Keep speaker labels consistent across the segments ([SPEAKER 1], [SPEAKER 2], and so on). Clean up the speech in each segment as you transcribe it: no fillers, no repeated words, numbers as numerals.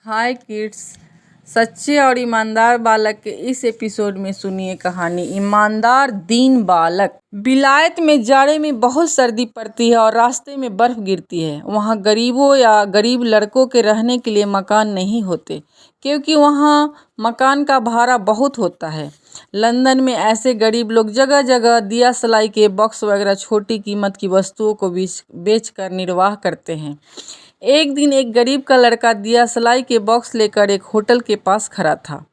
[SPEAKER 1] हाय kids. सच्चे और ईमानदार बालक के इस एपिसोड में सुनिए कहानी ईमानदार दीन बालक। विलायत में जाड़े में बहुत सर्दी पड़ती है और रास्ते में बर्फ गिरती है। वहाँ गरीबों या गरीब लड़कों के रहने के लिए मकान नहीं होते क्योंकि वहाँ मकान का भाड़ा बहुत होता है। लंदन में ऐसे गरीब लोग जगह जगह दिया सलाई के बॉक्स वगैरह छोटी कीमत की वस्तुओं को बेच कर निर्वाह करते हैं। एक दिन एक गरीब का लड़का दिया सलाई के बॉक्स लेकर एक होटल के पास खड़ा था।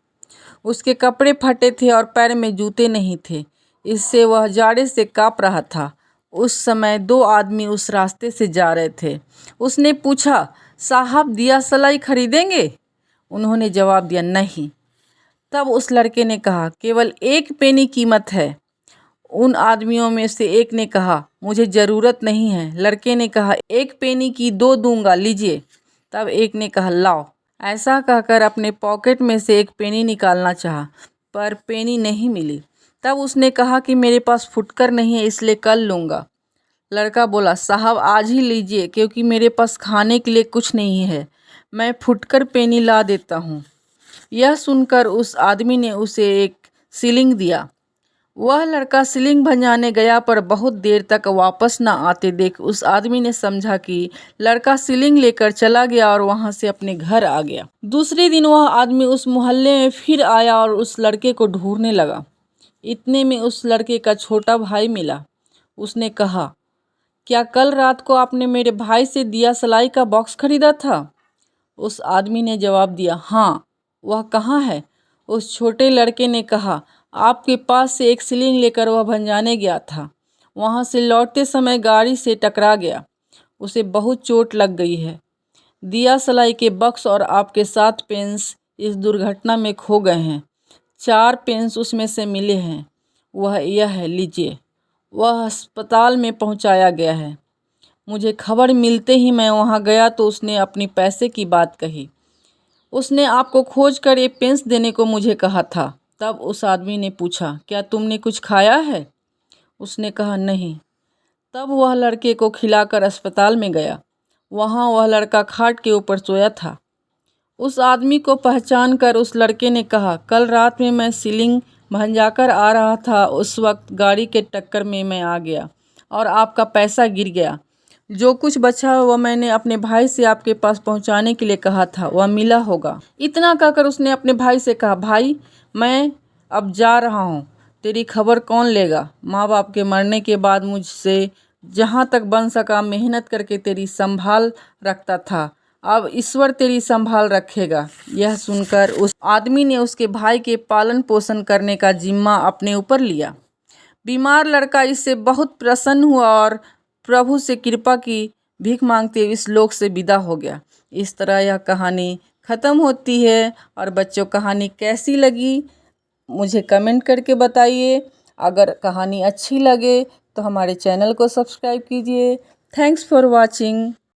[SPEAKER 1] उसके कपड़े फटे थे और पैर में जूते नहीं थे, इससे वह जाड़े से काँप रहा था। उस समय दो आदमी उस रास्ते से जा रहे थे। उसने पूछा, साहब दिया सलाई खरीदेंगे? उन्होंने जवाब दिया, नहीं। तब उस लड़के ने कहा, केवल 1 पेनी कीमत है। उन आदमियों में से एक ने कहा, मुझे ज़रूरत नहीं है। लड़के ने कहा, 1 पेनी की 2 दूंगा, लीजिए। तब एक ने कहा, लाओ। ऐसा कहकर अपने पॉकेट में से 1 पेनी निकालना चाहा, पर पेनी नहीं मिली। तब उसने कहा कि मेरे पास फुटकर नहीं है, इसलिए कल लूँगा। लड़का बोला, साहब आज ही लीजिए क्योंकि मेरे पास खाने के लिए कुछ नहीं है। मैं फुटकर पेनी ला देता हूँ। यह सुनकर उस आदमी ने उसे 1 शिलिंग दिया। वह लड़का शिलिंग भंजाने गया, पर बहुत देर तक वापस न आते देख उस आदमी ने समझा कि लड़का शिलिंग लेकर चला गया और वहां से अपने घर आ गया। दूसरे दिन वह आदमी उस मोहल्ले में फिर आया और उस लड़के को ढूंढने लगा। इतने में उस लड़के का छोटा भाई मिला। उसने कहा, क्या कल रात को आपने मेरे भाई से दिया सलाई का बॉक्स खरीदा था? उस आदमी ने जवाब दिया, हाँ। वह कहाँ है? उस छोटे लड़के ने कहा, आपके पास से 1 शिलिंग लेकर वह भंजाने गया था। वहाँ से लौटते समय गाड़ी से टकरा गया। उसे बहुत चोट लग गई है। दिया सलाई के बक्स और आपके 7 पेंस इस दुर्घटना में खो गए हैं। 4 पेंस उसमें से मिले हैं। वह यह है, लीजिए। वह अस्पताल में पहुँचाया गया है। मुझे खबर मिलते ही मैं वहाँ गया तो उसने अपनी पैसे की बात कही। उसने आपको खोज कर ये पेंस देने को मुझे कहा था। तब उस आदमी ने पूछा, क्या तुमने कुछ खाया है? उसने कहा, नहीं। तब वह लड़के को खिलाकर अस्पताल में गया। वहाँ वह लड़का खाट के ऊपर सोया था। उस आदमी को पहचान कर उस लड़के ने कहा, कल रात में मैं शिलिंग भंजाकर आ रहा था, उस वक्त गाड़ी के टक्कर में मैं आ गया और आपका पैसा गिर गया। जो कुछ बचा वह मैंने अपने भाई से आपके पास पहुंचाने के लिए कहा था, वह मिला होगा। इतना कहकर उसने अपने भाई से कहा, भाई मैं अब जा रहा हूँ, तेरी खबर कौन लेगा? माँ बाप के मरने के बाद मुझसे जहाँ तक बन सका मेहनत करके तेरी संभाल रखता था, अब ईश्वर तेरी संभाल रखेगा। यह सुनकर उस आदमी ने उसके भाई के पालन पोषण करने का जिम्मा अपने ऊपर लिया। बीमार लड़का इससे बहुत प्रसन्न हुआ और प्रभु से कृपा की भीख मांगते हुए इस लोक से विदा हो गया। इस तरह यह कहानी ख़त्म होती है। और बच्चों, कहानी कैसी लगी मुझे कमेंट करके बताइए। अगर कहानी अच्छी लगे तो हमारे चैनल को सब्सक्राइब कीजिए। Thanks for watching.